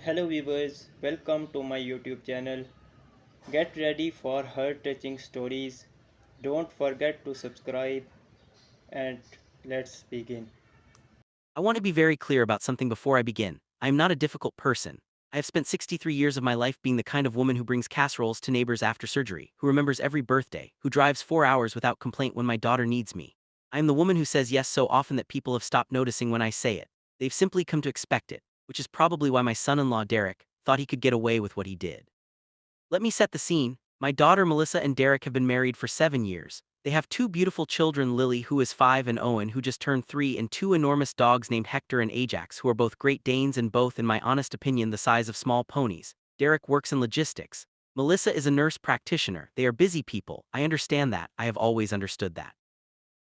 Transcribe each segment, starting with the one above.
Hello viewers, welcome to my YouTube channel. Get ready for heart-touching stories. Don't forget to subscribe and let's begin. I want to be very clear about something before I begin. I am not a difficult person. I have spent 63 years of my life being the kind of woman who brings casseroles to neighbors after surgery, who remembers every birthday, who drives 4 hours without complaint when my daughter needs me. I am the woman who says yes so often that people have stopped noticing when I say it. They've simply come to expect it, which is probably why my son-in-law Derek thought he could get away with what he did. Let me set the scene. My daughter Melissa and Derek have been married for 7 years. They have two beautiful children, Lily, who is 5, and Owen, who just turned 3, and two enormous dogs named Hector and Ajax, who are both Great Danes and both, in my honest opinion, the size of small ponies. Derek works in logistics. Melissa is a nurse practitioner. They are busy people. I understand that. I have always understood that.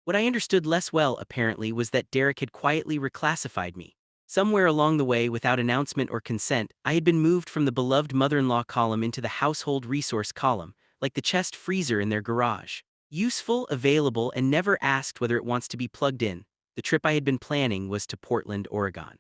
What I understood less well, apparently, was that Derek had quietly reclassified me. Somewhere along the way, without announcement or consent, I had been moved from the beloved mother-in-law column into the household resource column, like the chest freezer in their garage. Useful, available, and never asked whether it wants to be plugged in. The trip I had been planning was to Portland, Oregon.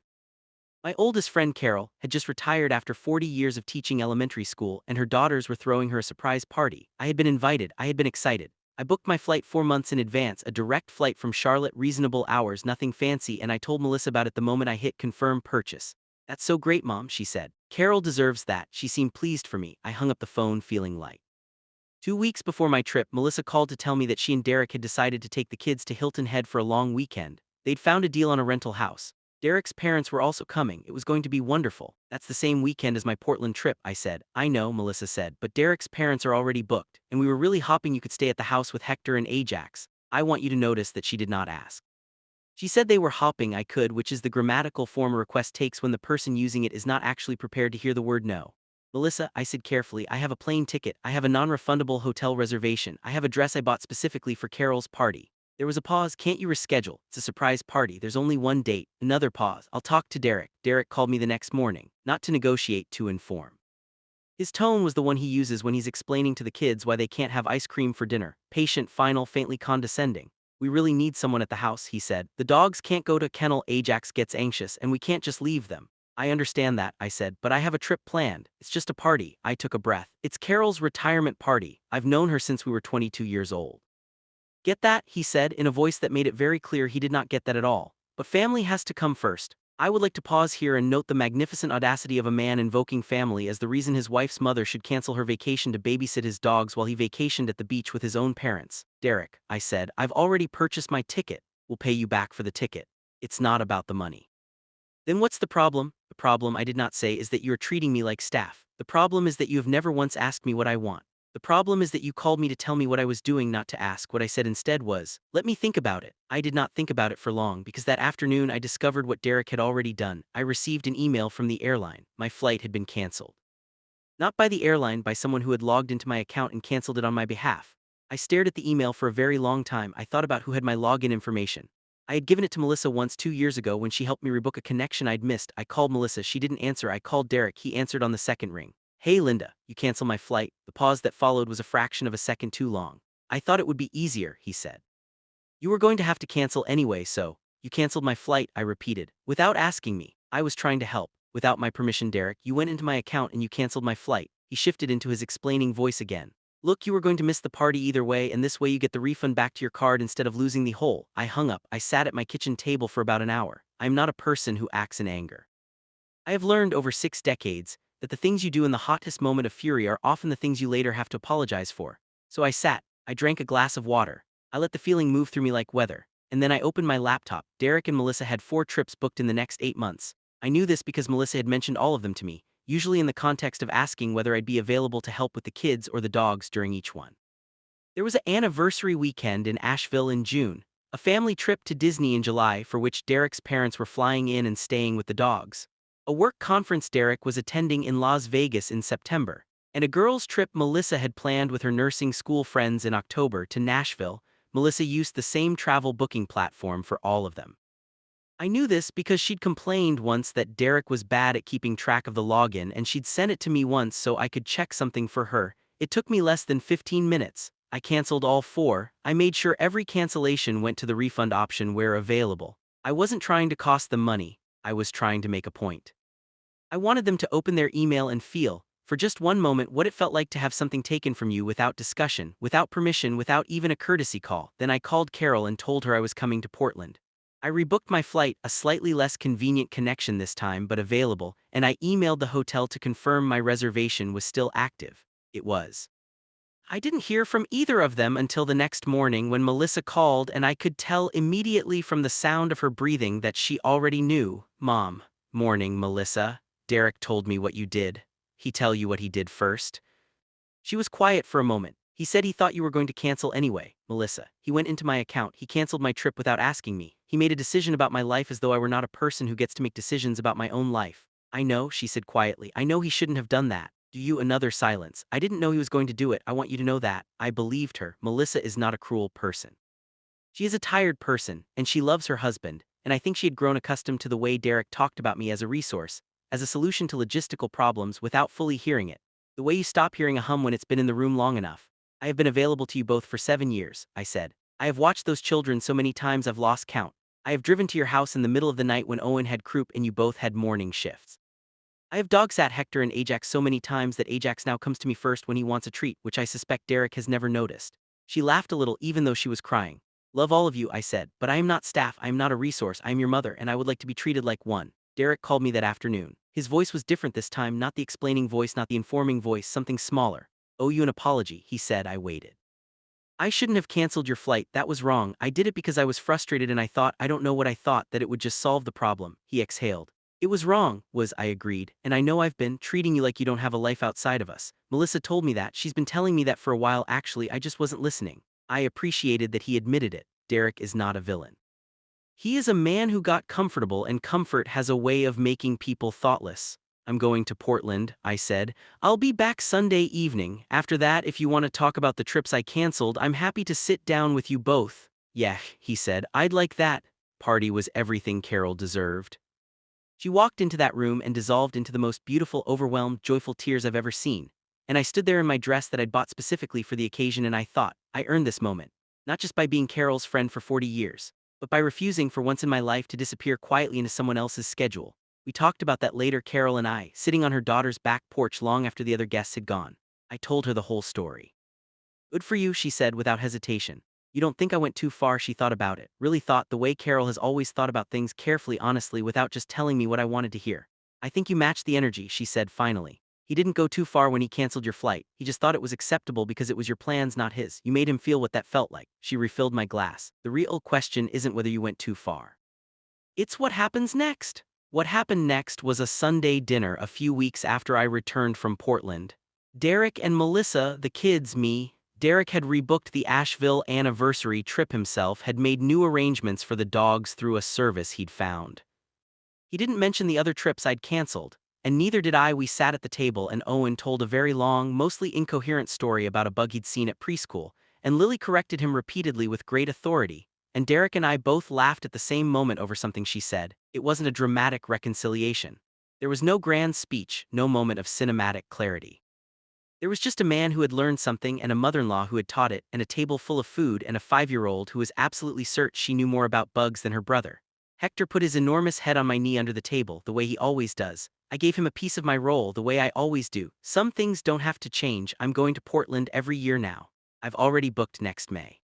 My oldest friend Carol had just retired after 40 years of teaching elementary school, and her daughters were throwing her a surprise party. I had been invited. I had been excited. I booked my flight 4 months in advance, a direct flight from Charlotte, reasonable hours, nothing fancy, and I told Melissa about it the moment I hit confirm purchase. "That's so great, Mom," she said. "Carol deserves that." She seemed pleased for me. I hung up the phone feeling light. 2 weeks before my trip, Melissa called to tell me that she and Derek had decided to take the kids to Hilton Head for a long weekend. They'd found a deal on a rental house. Derek's parents were also coming. It was going to be wonderful. "That's the same weekend as my Portland trip," I said. "I know," Melissa said, "but Derek's parents are already booked, and we were really hoping you could stay at the house with Hector and Ajax." I want you to notice that she did not ask. She said they were hopping. I could, which is the grammatical form a request takes when the person using it is not actually prepared to hear the word no. "Melissa," I said carefully, "I have a plane ticket, I have a non-refundable hotel reservation, I have a dress I bought specifically for Carol's party." There was a pause. "Can't you reschedule? It's a surprise party. There's only one date." Another pause. "I'll talk to Derek." Derek called me the next morning, not to negotiate, to inform. His tone was the one he uses when he's explaining to the kids why they can't have ice cream for dinner. Patient, final, faintly condescending. "We really need someone at the house," he said. "The dogs can't go to kennel, Ajax gets anxious, and we can't just leave them." "I understand that," I said, "but I have a trip planned. It's just a party." I took a breath. "It's Carol's retirement party. I've known her since we were 22 years old." "Get that?" he said, in a voice that made it very clear he did not get that at all. "But family has to come first." I would like to pause here and note the magnificent audacity of a man invoking family as the reason his wife's mother should cancel her vacation to babysit his dogs while he vacationed at the beach with his own parents. "Derek," I said, "I've already purchased my ticket. We'll pay you back for the ticket. It's not about the money." "Then what's the problem?" "The problem," I did not say, "is that you are treating me like staff. The problem is that you have never once asked me what I want. The problem is that you called me to tell me what I was doing, not to ask." What I said instead was, "Let me think about it." I did not think about it for long, because that afternoon I discovered what Derek had already done. I received an email from the airline. My flight had been canceled. Not by the airline, by someone who had logged into my account and canceled it on my behalf. I stared at the email for a very long time. I thought about who had my login information. I had given it to Melissa once 2 years ago when she helped me rebook a connection I'd missed. I called Melissa. She didn't answer. I called Derek. He answered on the second ring. "Hey Linda, you cancel my flight." The pause that followed was a fraction of a second too long. "I thought it would be easier," he said. "You were going to have to cancel anyway, so." "You canceled my flight," I repeated. "Without asking me." I was trying to help. "Without my permission, Derek. You went into my account and you canceled my flight." He shifted into his explaining voice again. "Look, you were going to miss the party either way, and this way you get the refund back to your card instead of losing the whole." I hung up. I sat at my kitchen table for about an hour. I am not a person who acts in anger. I have learned over 6 decades that the things you do in the hottest moment of fury are often the things you later have to apologize for. So I sat. I drank a glass of water. I let the feeling move through me like weather. And then I opened my laptop. Derek and Melissa had 4 trips booked in the next 8 months. I knew this because Melissa had mentioned all of them to me, usually in the context of asking whether I'd be available to help with the kids or the dogs during each one. There was an anniversary weekend in Asheville in June, a family trip to Disney in July for which Derek's parents were flying in and staying with the dogs, a work conference Derek was attending in Las Vegas in September, and a girls' trip Melissa had planned with her nursing school friends in October to Nashville. Melissa used the same travel booking platform for all of them. I knew this because she'd complained once that Derek was bad at keeping track of the login, and she'd sent it to me once so I could check something for her. It took me less than 15 minutes. I canceled all 4. I made sure every cancellation went to the refund option where available. I wasn't trying to cost them money. I was trying to make a point. I wanted them to open their email and feel, for just one moment, what it felt like to have something taken from you without discussion, without permission, without even a courtesy call. Then I called Carol and told her I was coming to Portland. I rebooked my flight, a slightly less convenient connection this time but available, and I emailed the hotel to confirm my reservation was still active. It was. I didn't hear from either of them until the next morning when Melissa called, and I could tell immediately from the sound of her breathing that she already knew. Mom. Morning, Melissa. Derek told me what you did. He tell you what he did first? She was quiet for a moment. He said he thought you were going to cancel anyway, Melissa. He went into my account. He canceled my trip without asking me. He made a decision about my life as though I were not a person who gets to make decisions about my own life. I know, she said quietly. I know he shouldn't have done that. Do you? Another silence. I didn't know he was going to do it. I want you to know that. I believed her. Melissa is not a cruel person. She is a tired person, and she loves her husband, and I think she had grown accustomed to the way Derek talked about me as a resource, as a solution to logistical problems without fully hearing it. The way you stop hearing a hum when it's been in the room long enough. I have been available to you both for 7 years, I said. I have watched those children so many times I've lost count. I have driven to your house in the middle of the night when Owen had croup and you both had morning shifts. I have dog-sat Hector and Ajax so many times that Ajax now comes to me first when he wants a treat, which I suspect Derek has never noticed. She laughed a little even though she was crying. Love all of you, I said, but I am not staff, I am not a resource, I am your mother, and I would like to be treated like one. Derek called me that afternoon. His voice was different this time, not the explaining voice, not the informing voice, something smaller. Owe you an apology, he said. I waited. I shouldn't have canceled your flight, that was wrong. I did it because I was frustrated and I thought, I don't know what I thought, that it would just solve the problem, he exhaled. It was wrong, I agreed, and I know I've been treating you like you don't have a life outside of us. Melissa told me that, she's been telling me that for a while actually, I just wasn't listening. I appreciated that he admitted it. Derek is not a villain. He is a man who got comfortable, and comfort has a way of making people thoughtless. I'm going to Portland, I said. I'll be back Sunday evening. After that, if you want to talk about the trips I canceled, I'm happy to sit down with you both. Yeah, he said, I'd like that. Party was everything Carol deserved. She walked into that room and dissolved into the most beautiful, overwhelmed, joyful tears I've ever seen. And I stood there in my dress that I'd bought specifically for the occasion, and I thought, I earned this moment. Not just by being Carol's friend for 40 years, but by refusing for once in my life to disappear quietly into someone else's schedule. We talked about that later, Carol and I, sitting on her daughter's back porch long after the other guests had gone. I told her the whole story. Good for you, she said without hesitation. You don't think I went too far? She thought about it, really thought, the way Carol has always thought about things, carefully, honestly, without just telling me what I wanted to hear. I think you matched the energy, she said finally. He didn't go too far when he canceled your flight. He just thought it was acceptable because it was your plans, not his. You made him feel what that felt like. She refilled my glass. The real question isn't whether you went too far. It's what happens next. What happened next was a Sunday dinner a few weeks after I returned from Portland. Derek and Melissa, the kids, me. Derek had rebooked the Asheville anniversary trip himself, had made new arrangements for the dogs through a service he'd found. He didn't mention the other trips I'd canceled, and neither did I. We sat at the table and Owen told a very long, mostly incoherent story about a bug he'd seen at preschool, and Lily corrected him repeatedly with great authority, and Derek and I both laughed at the same moment over something she said. It wasn't a dramatic reconciliation. There was no grand speech, no moment of cinematic clarity. There was just a man who had learned something and a mother-in-law who had taught it, and a table full of food and a 5-year-old who was absolutely certain she knew more about bugs than her brother. Hector put his enormous head on my knee under the table, the way he always does. I gave him a piece of my roll, the way I always do. Some things don't have to change. I'm going to Portland every year now. I've already booked next May.